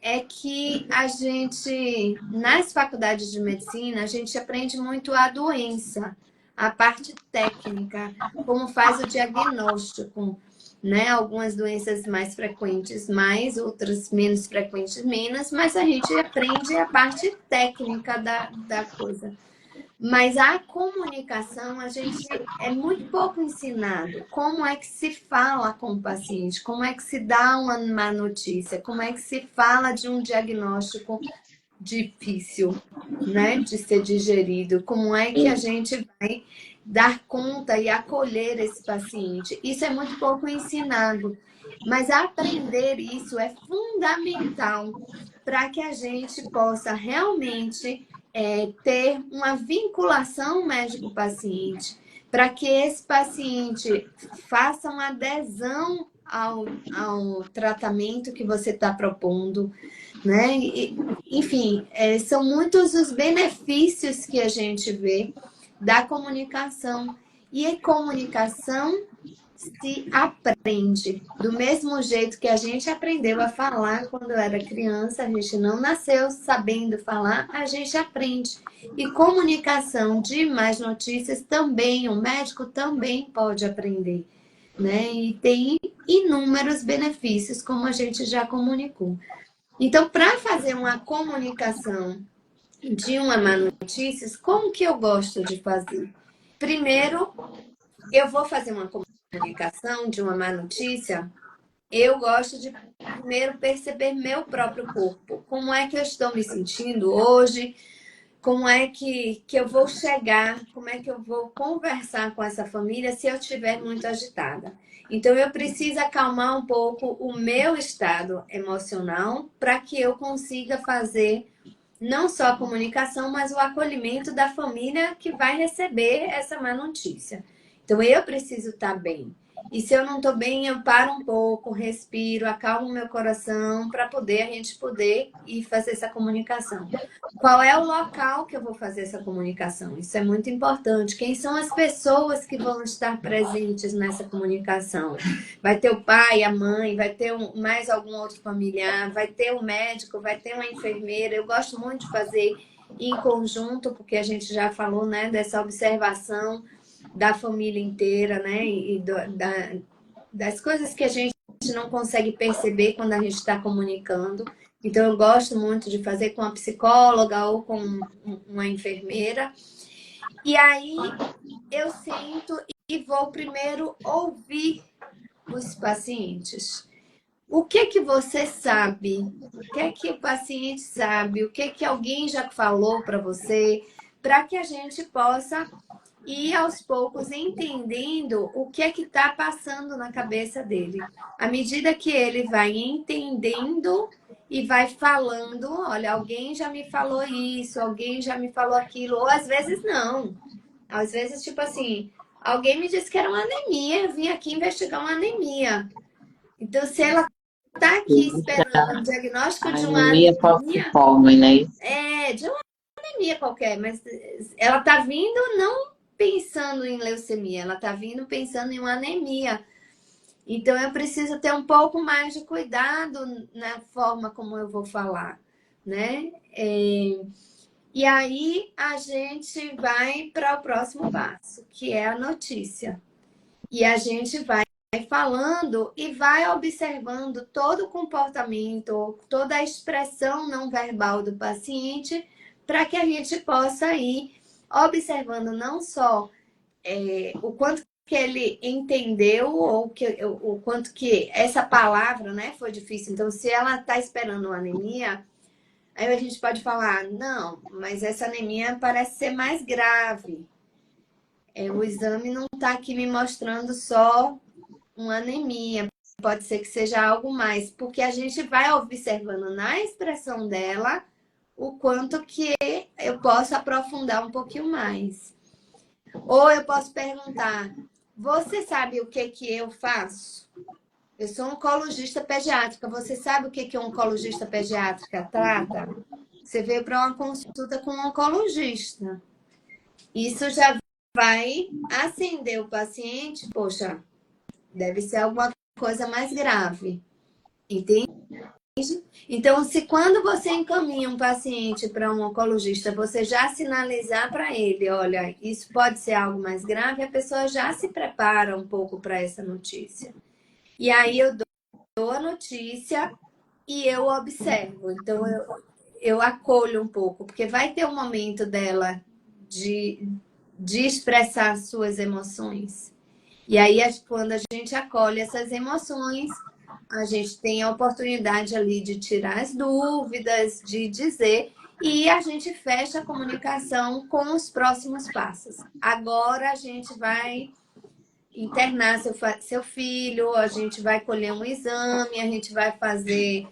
é que a gente, nas faculdades de medicina, a gente aprende muito a doença, a parte técnica, como faz o diagnóstico, né? Algumas doenças mais frequentes, mais, outras menos frequentes, menos, mas a gente aprende a parte técnica da coisa. Mas a comunicação, a gente é muito pouco ensinado. Como é que se fala com o paciente? Como é que se dá uma má notícia? Como é que se fala de um diagnóstico difícil, né, de ser digerido? Como é que a gente vai dar conta e acolher esse paciente? Isso é muito pouco ensinado. Mas aprender isso é fundamental para que a gente possa realmente ter uma vinculação médico-paciente, para que esse paciente faça uma adesão ao tratamento que você está propondo, né? Enfim, são muitos os benefícios que a gente vê da comunicação. E a comunicação se aprende. Do mesmo jeito que a gente aprendeu a falar quando era criança, a gente não nasceu sabendo falar, a gente aprende. E comunicação de más notícias também, o médico também pode aprender, né? E tem inúmeros benefícios, como a gente já comunicou. Então, para fazer uma comunicação de uma má notícia, como que eu gosto de fazer? Primeiro, eu vou fazer uma comunicação de uma má notícia eu gosto de primeiro perceber meu próprio corpo. Como é que eu estou me sentindo hoje? Como é que eu vou chegar? Como é que eu vou conversar com essa família se eu estiver muito agitada? Então, eu preciso acalmar um pouco o meu estado emocional para que eu consiga fazer não só a comunicação, mas o acolhimento da família que vai receber essa má notícia. Então, eu preciso estar bem. E se eu não estou bem, eu paro um pouco, respiro, acalmo meu coração para poder a gente poder ir fazer essa comunicação. Qual é o local que eu vou fazer essa comunicação? Isso é muito importante. Quem são as pessoas que vão estar presentes nessa comunicação? Vai ter o pai, a mãe, vai ter mais algum outro familiar, vai ter um médico, vai ter uma enfermeira. Eu gosto muito de fazer em conjunto, porque a gente já falou, né, dessa observação da família inteira, né, das coisas que a gente não consegue perceber quando a gente está comunicando. Então, eu gosto muito de fazer com a psicóloga ou com uma enfermeira. E aí, eu sento e vou primeiro ouvir os pacientes. O que que você sabe? O que é que o paciente sabe? O que é que alguém já falou para você? Para que a gente possa ir aos poucos entendendo o que é que está passando na cabeça dele. À medida que ele vai entendendo e vai falando, olha, alguém já me falou isso, alguém já me falou aquilo, ou às vezes não. Às vezes, tipo assim, alguém me disse que era uma anemia, eu vim aqui investigar uma anemia. Então, se ela está aqui esperando um diagnóstico de uma Anemia anemia, falciforme, né? de uma anemia qualquer, mas ela está vindo não pensando em leucemia, ela está vindo pensando em uma anemia. Então, eu preciso ter um pouco mais de cuidado na forma como eu vou falar, né? E aí, a gente vai para o próximo passo, que é a notícia. E a gente vai falando e vai observando todo o comportamento, toda a expressão não verbal do paciente, para que a gente possa ir observando não só o quanto que ele entendeu ou o quanto que essa palavra, né, foi difícil. Então, se ela está esperando uma anemia, aí a gente pode falar, não, mas essa anemia parece ser mais grave. O exame não está aqui me mostrando só uma anemia, pode ser que seja algo mais, porque a gente vai observando na expressão dela o quanto que eu posso aprofundar um pouquinho mais. Ou eu posso perguntar, você sabe o que que eu faço? Eu sou oncologista pediátrica, você sabe o que que um oncologista pediátrica trata? Você veio para uma consulta com um oncologista. Isso já vai acender o paciente, poxa, deve ser alguma coisa mais grave, entende? Então, se quando você encaminha um paciente para um oncologista, você já sinalizar para ele, olha, isso pode ser algo mais grave, a pessoa já se prepara um pouco para essa notícia. E aí eu dou a notícia e eu observo. Então, eu acolho um pouco, porque vai ter um momento dela de expressar suas emoções. E aí, quando a gente acolhe essas emoções, a gente tem a oportunidade ali de tirar as dúvidas, de dizer, e a gente fecha a comunicação com os próximos passos. Agora a gente vai internar seu filho, a gente vai colher um exame, a gente vai fazer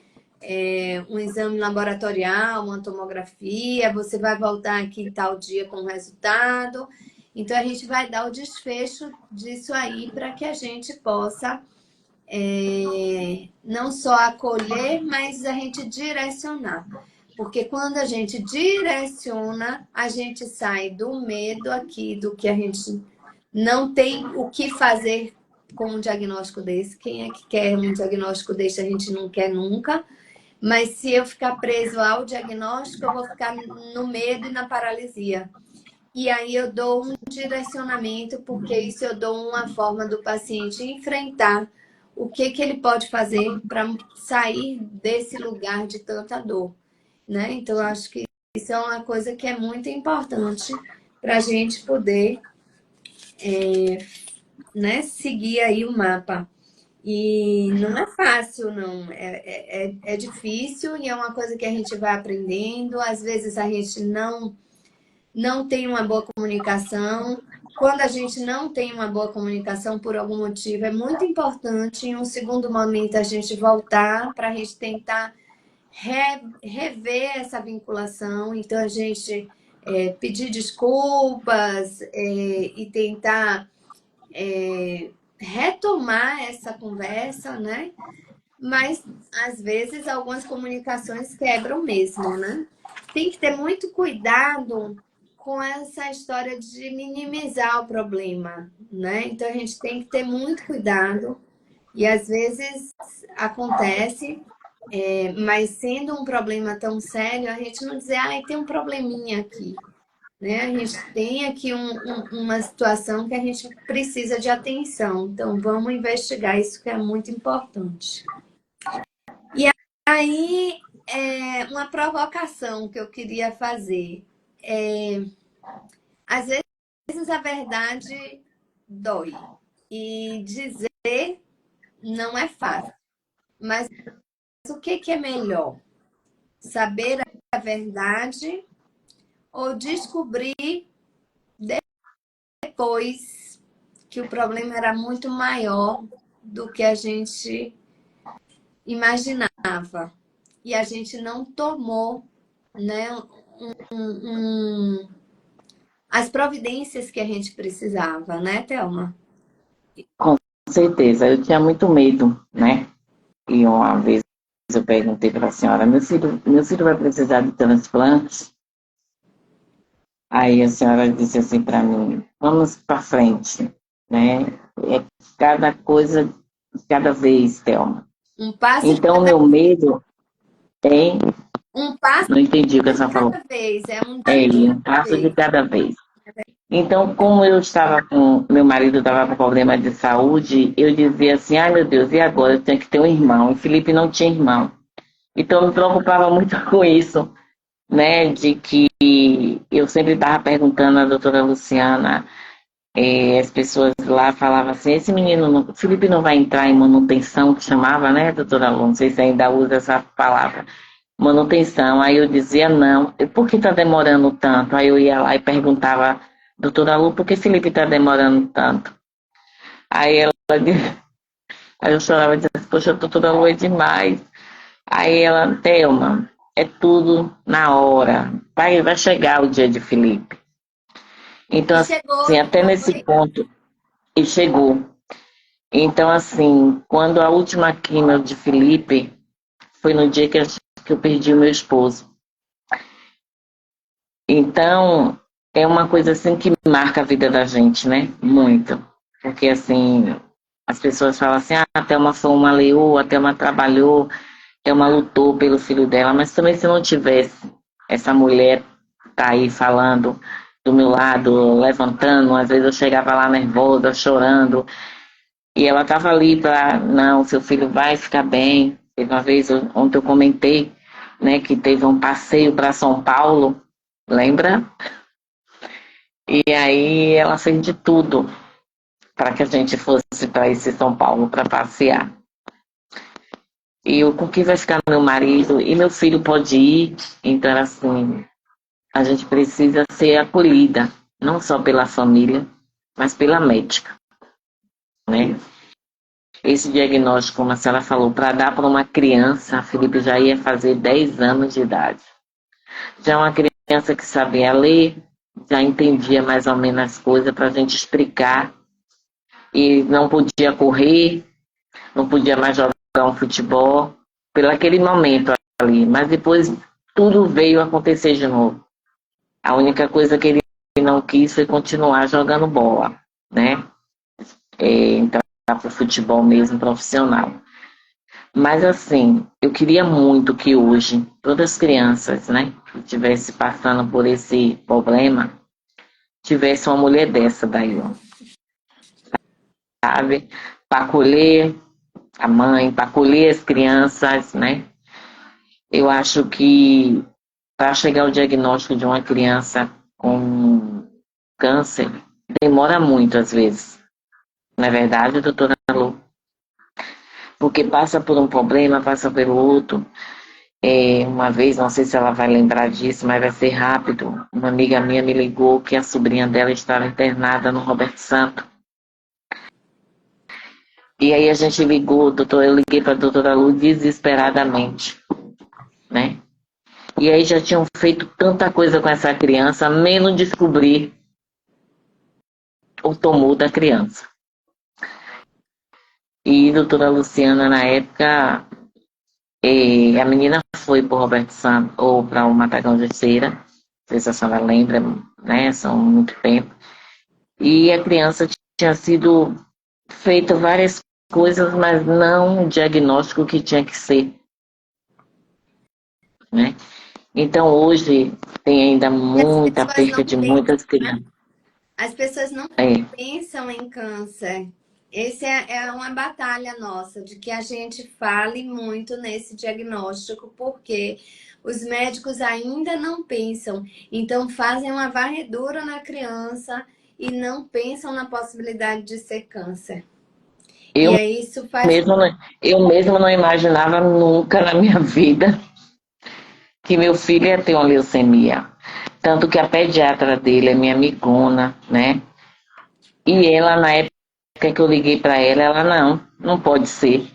um exame laboratorial, uma tomografia, você vai voltar aqui tal dia com o resultado. Então, a gente vai dar o desfecho disso aí para que a gente possa não só acolher, mas a gente direcionar. Porque quando a gente direciona, a gente sai do medo aqui, do que a gente não tem o que fazer com um diagnóstico desse. Quem é que quer um diagnóstico desse? A gente não quer nunca. Mas se eu ficar preso ao diagnóstico, eu vou ficar no medo e na paralisia. E aí eu dou um direcionamento, porque isso eu dou uma forma do paciente enfrentar o que que ele pode fazer para sair desse lugar de tanta dor, né? Então, eu acho que isso é uma coisa que é muito importante para a gente poder, né, seguir aí o mapa. E não é fácil, não. É difícil e é uma coisa que a gente vai aprendendo. Às vezes a gente não tem uma boa comunicação. Quando a gente não tem uma boa comunicação por algum motivo, é muito importante, em um segundo momento, a gente voltar para a gente tentar rever essa vinculação. Então, a gente pedir desculpas e tentar retomar essa conversa, né? Mas, às vezes, algumas comunicações quebram mesmo, né? Tem que ter muito cuidado com essa história de minimizar o problema, né? Então, a gente tem que ter muito cuidado. E, às vezes, acontece, mas sendo um problema tão sério, a gente não dizer, ai, tem um probleminha aqui. Né? A gente tem aqui uma situação que a gente precisa de atenção. Então, vamos investigar isso que é muito importante. E aí, uma provocação que eu queria fazer. Às vezes a verdade dói. E dizer não é fácil. Mas o que é melhor? Saber a verdade ou descobrir depois que o problema era muito maior do que a gente imaginava. E a gente não tomou, né, as providências que a gente precisava, né, Thelma? Com certeza, eu tinha muito medo, né? E uma vez eu perguntei para a senhora, meu filho vai precisar de transplante? Aí a senhora disse assim para mim, vamos para frente, né? É cada coisa de cada vez, Thelma. Um passo de Então, o cada, meu medo é, um passo não entendi o que a de senhora falou, cada vez, é um dia é de um cada passo de vez. cada vez. Então, como meu marido estava com problema de saúde, eu dizia assim, ai meu Deus, e agora? Eu tenho que ter um irmão. E Felipe não tinha irmão. Então, eu me preocupava muito com isso, né? De que eu sempre estava perguntando à doutora Luciana, as pessoas lá falavam assim, esse menino, não, Felipe não vai entrar em manutenção, que chamava, né, doutora Lu? Não sei se ainda usa essa palavra. Manutenção. Aí eu dizia não. Por que está demorando tanto? Aí eu ia lá e perguntava, doutora Lu, por que Felipe está demorando tanto? Aí ela aí eu chorava e dizia, poxa, doutora Lu é demais. Aí ela, Thelma, é tudo na hora. Vai chegar o dia de Felipe. Então, E chegou, assim, não até nesse foi? ponto, e chegou. Então, assim, quando a última quimio de Felipe foi no dia que eu perdi o meu esposo. Então, é uma coisa assim que marca a vida da gente, né? Muito. Porque, assim, as pessoas falam assim, ah, a Thelma foi uma leoa, a Thelma trabalhou, a Thelma lutou pelo filho dela, mas também se não tivesse essa mulher tá aí falando do meu lado, levantando, às vezes eu chegava lá nervosa, chorando, e ela estava ali para, não, seu filho vai ficar bem. Teve uma vez, ontem eu comentei, né, que teve um passeio para São Paulo, lembra? E aí ela fez de tudo para que a gente fosse para esse São Paulo para passear. E eu, com quem vai ficar meu marido? E meu filho pode ir. Então, era assim, a gente precisa ser acolhida, não só pela família, mas pela médica, né? Esse diagnóstico, como a senhora falou, para dar para uma criança, a Felipe já ia fazer 10 anos de idade. Já é uma criança que sabia ler, já entendia mais ou menos as coisas para a gente explicar. E não podia correr, não podia mais jogar um futebol, pelo aquele momento ali. Mas depois tudo veio acontecer de novo. A única coisa que ele não quis foi continuar jogando bola, né? Entrar para o futebol mesmo profissional. Mas assim, eu queria muito que hoje todas as crianças, né, que estivessem passando por esse problema, tivesse uma mulher dessa daí, ó, sabe? Para acolher a mãe, para acolher as crianças, né? Eu acho que para chegar ao diagnóstico de uma criança com câncer, demora muito às vezes. Não é verdade, doutora Lu? porque passa por um problema, passa pelo outro. Uma vez, não sei se ela vai lembrar disso, mas vai ser rápido. Uma amiga minha me ligou que a sobrinha dela estava internada no Roberto Santo. E aí a gente ligou, eu liguei para a doutora Lu desesperadamente, né? E aí já tinham feito tanta coisa com essa criança, menos descobrir o tumor da criança. E a doutora Luciana, na época, a menina foi para o Roberto Santos, ou para o Matagão de Esteira, não sei se a senhora lembra, né? São muito tempo. E a criança tinha sido feita várias coisas, mas não o diagnóstico que tinha que ser, né? Então hoje tem ainda muita perca de muitas crianças. As pessoas não pensam em câncer. Essa é uma batalha nossa, de que a gente fale muito nesse diagnóstico, porque os médicos ainda não pensam. Então fazem uma varredura na criança e não pensam na possibilidade de ser câncer. Eu e aí isso faz... eu mesmo não imaginava nunca na minha vida que meu filho ia ter uma leucemia. Tanto que a pediatra dele é minha amigona, né? E ela, na época que eu liguei para ela, não pode ser.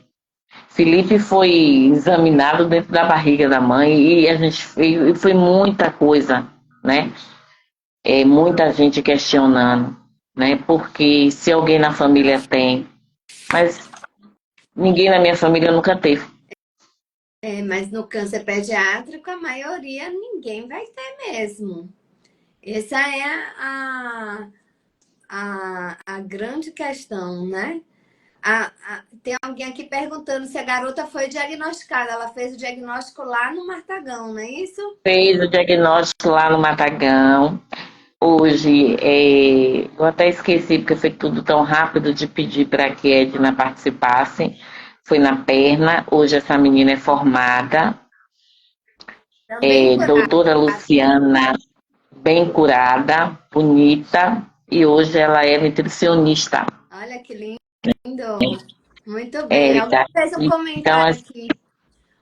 Felipe foi examinado dentro da barriga da mãe e a gente fez, foi muita coisa, né? Muita gente questionando, né? Porque se alguém na família tem, mas ninguém na minha família nunca teve. Mas no câncer pediátrico, a maioria ninguém vai ter mesmo. Essa é a grande questão, né? Tem alguém aqui perguntando se a garota foi diagnosticada. Ela fez o diagnóstico lá no Martagão, não é isso? Fez o diagnóstico lá no Matagão. Hoje, eu até esqueci, porque foi tudo tão rápido de pedir para que a Edna participasse. Foi na perna. Hoje essa menina é formada. Doutora Luciana, bem curada, bonita. E hoje ela é nutricionista. Olha que lindo. Muito bem. Alguém fez um comentário aqui.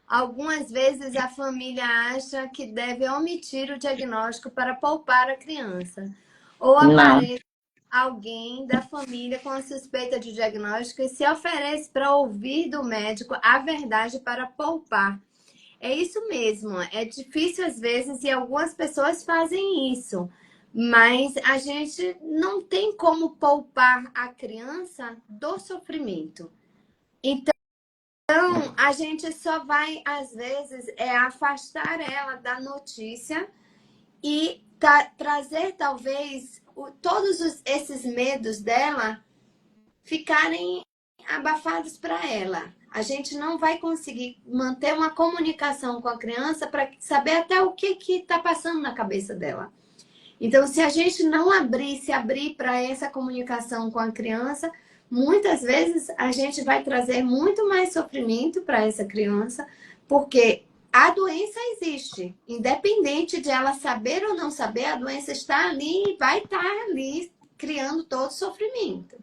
Algumas vezes a família acha que deve omitir o diagnóstico para poupar a criança. Ou aparece alguém da família com a suspeita de diagnóstico e se oferece para ouvir do médico a verdade para poupar. É isso mesmo. É difícil às vezes e algumas pessoas fazem isso. Mas a gente não tem como poupar a criança do sofrimento. Então, a gente só vai, às vezes, afastar ela da notícia e trazer, talvez, todos esses medos dela ficarem abafados para ela. A gente não vai conseguir manter uma comunicação com a criança para saber até o que está passando na cabeça dela. Então, se a gente não se abrir para essa comunicação com a criança, muitas vezes a gente vai trazer muito mais sofrimento para essa criança, porque a doença existe. Independente de ela saber ou não saber, a doença está ali e vai estar ali criando todo sofrimento.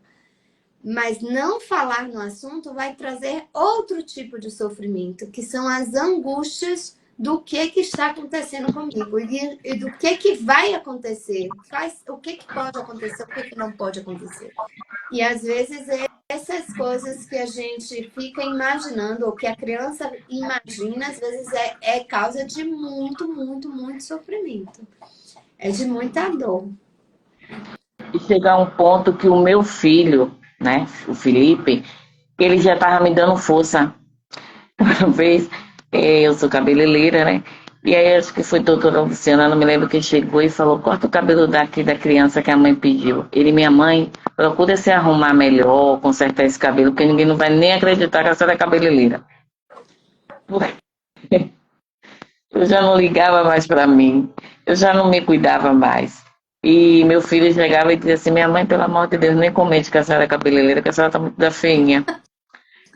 Mas não falar no assunto vai trazer outro tipo de sofrimento, que são as angústias do que está acontecendo comigo e do que vai acontecer. O que pode acontecer, o que não pode acontecer. E às vezes essas coisas que a gente fica imaginando, ou que a criança imagina, às vezes é causa de muito, muito, muito sofrimento. É de muita dor. E chegar a um ponto que o meu filho, né, o Felipe, ele já estava me dando força. Uma vez, eu sou cabeleireira, né? E aí acho que foi a doutora Luciana, não me lembro quem chegou e falou, corta o cabelo daqui da criança que a mãe pediu. Minha mãe, procura se arrumar melhor, consertar esse cabelo, porque ninguém não vai nem acreditar que a senhora é cabeleireira. Eu já não ligava mais para mim, eu já não me cuidava mais. E meu filho chegava e dizia assim, minha mãe, pelo amor de Deus, nem comente que a senhora é cabeleireira, que a senhora tá muito da feinha.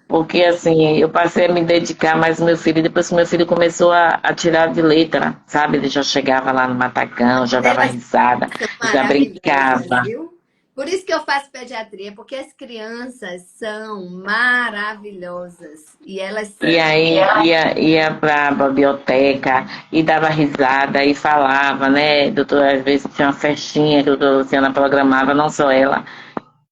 Porque, assim, eu passei a me dedicar mais ao meu filho, depois que meu filho começou a tirar de letra, sabe? Ele já chegava lá no Matacão, já dava risada, já brincava. Viu? Por isso que eu faço pediatria, porque as crianças são maravilhosas. E elas E aí ia para a biblioteca e dava risada e falava, né? Doutora, às vezes tinha uma festinha que a doutora Luciana programava, não só ela,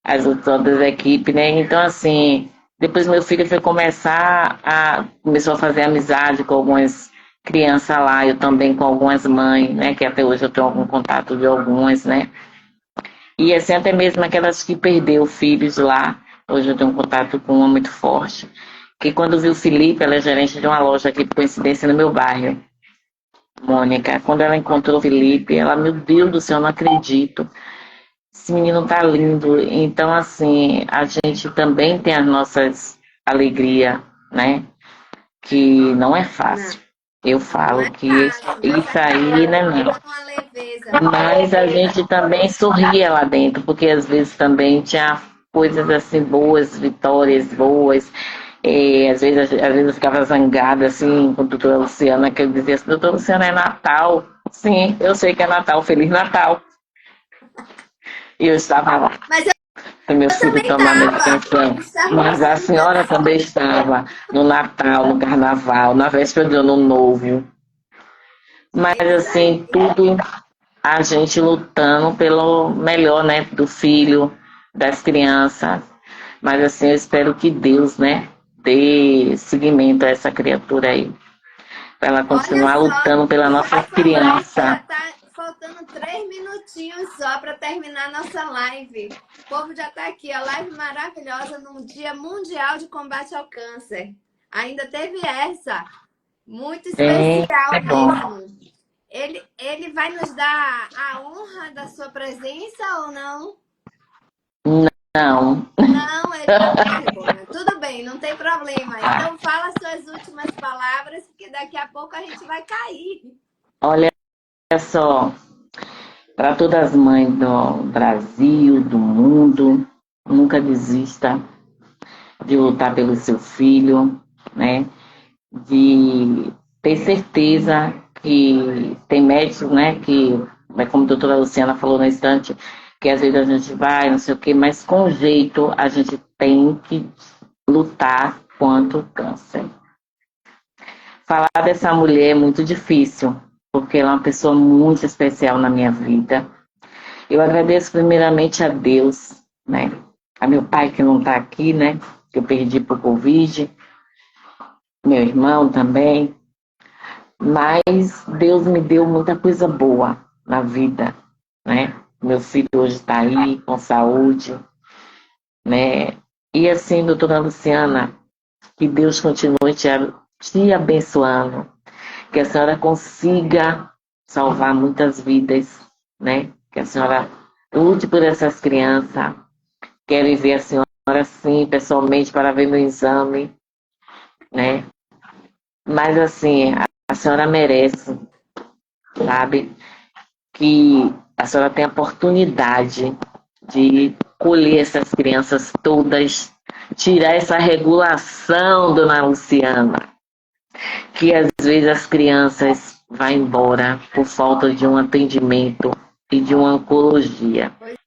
as outras da equipe, né? Então, assim, depois meu filho foi começou a fazer amizade com algumas crianças lá, eu também com algumas mães, né? Que até hoje eu tenho algum contato de algumas, né? E assim, até mesmo aquelas que perdeu filhos lá, hoje eu tenho um contato com uma muito forte, que quando viu o Felipe, ela é gerente de uma loja aqui, por coincidência, no meu bairro, Mônica, quando ela encontrou o Felipe, ela, meu Deus do céu, eu não acredito, esse menino tá lindo. Então, assim, a gente também tem as nossas alegrias, né? Que não é não, fácil. Eu não falo é que isso, fácil, mas isso a gente aí, né, não. leva uma leveza. Mas a gente também sorria lá dentro, porque às vezes também tinha coisas assim boas, vitórias boas. Às vezes eu ficava zangada assim com a doutora Luciana, que eu dizia assim, doutora Luciana, é Natal. Sim, eu sei que é Natal, Feliz Natal. E eu estava lá Mas para meu eu filho também tomar estava. medicação. Mas Estávamos a juntas. senhora também estava no Natal, no Carnaval, na véspera de Ano Novo. Mas É isso assim, aí. tudo a gente lutando pelo melhor, né, do filho, das crianças. Mas assim, eu espero que Deus, né, dê seguimento a essa criatura aí, para ela Olha continuar só, lutando pela só nossa para falar que já criança. tá faltando 3 minutinhos só para terminar nossa live. O povo já tá aqui, ó, live maravilhosa num Dia Mundial de Combate ao Câncer. Ainda teve essa, muito É especial bom. mesmo. Ele vai nos dar a honra da sua presença ou não? Não. Não, ele não vergonha. Tudo bem, não tem problema. Então fala suas últimas palavras, porque daqui a pouco a gente vai cair. Olha só, para todas as mães do Brasil, do mundo, nunca desista de lutar pelo seu filho, né? De ter certeza que tem médicos, né, que, como a doutora Luciana falou no instante, que às vezes a gente vai, não sei o quê, mas com jeito a gente tem que lutar contra o câncer. Falar dessa mulher é muito difícil, porque ela é uma pessoa muito especial na minha vida. Eu agradeço primeiramente a Deus, né, a meu pai que não está aqui, né, que eu perdi por Covid, meu irmão também. Mas Deus me deu muita coisa boa na vida, né? Meu filho hoje está aí com saúde, né? E assim, doutora Luciana, que Deus continue te abençoando, que a senhora consiga salvar muitas vidas, né? Que a senhora lute por essas crianças. Quero ver a senhora sim, pessoalmente, para ver meu exame, né? Mas assim, a senhora merece, sabe? Que a senhora tem a oportunidade de colher essas crianças todas, tirar essa regulação, dona Luciana, que às vezes as crianças vão embora por falta de um atendimento e de uma oncologia. Pois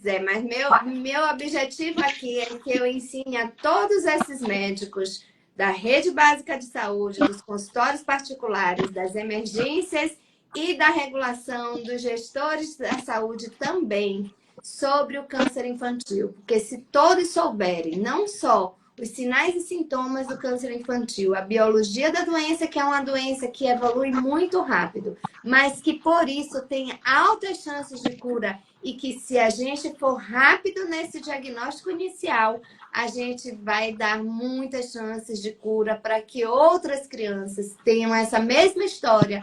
é, mas meu objetivo aqui é que eu ensine a todos esses médicos da rede básica de saúde, dos consultórios particulares, das emergências e da regulação dos gestores da saúde também sobre o câncer infantil. Porque se todos souberem, não só os sinais e sintomas do câncer infantil, a biologia da doença, que é uma doença que evolui muito rápido, mas que por isso tem altas chances de cura e que se a gente for rápido nesse diagnóstico inicial, a gente vai dar muitas chances de cura para que outras crianças tenham essa mesma história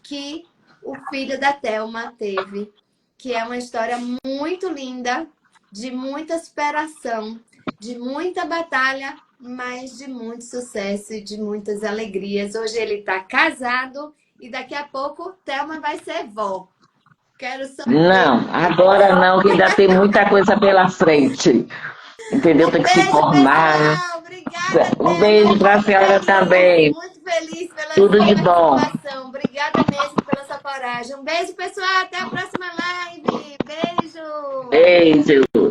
que o filho da Thelma teve, que é uma história muito linda, de muita superação, de muita batalha, mas de muito sucesso e de muitas alegrias. Hoje ele está casado e daqui a pouco Thelma vai ser vó. Quero saber. Não, agora não, que ainda tem muita coisa pela frente. Entendeu? Um Tem que se beijo, formar. pessoal. Obrigada, Um Thelma. beijo para a Muito senhora feliz, também. muito feliz pela Tudo sua de bom. participação. Obrigada mesmo pela sua coragem. coragem. Um beijo, pessoal. Até a próxima live. Beijo. Beijo.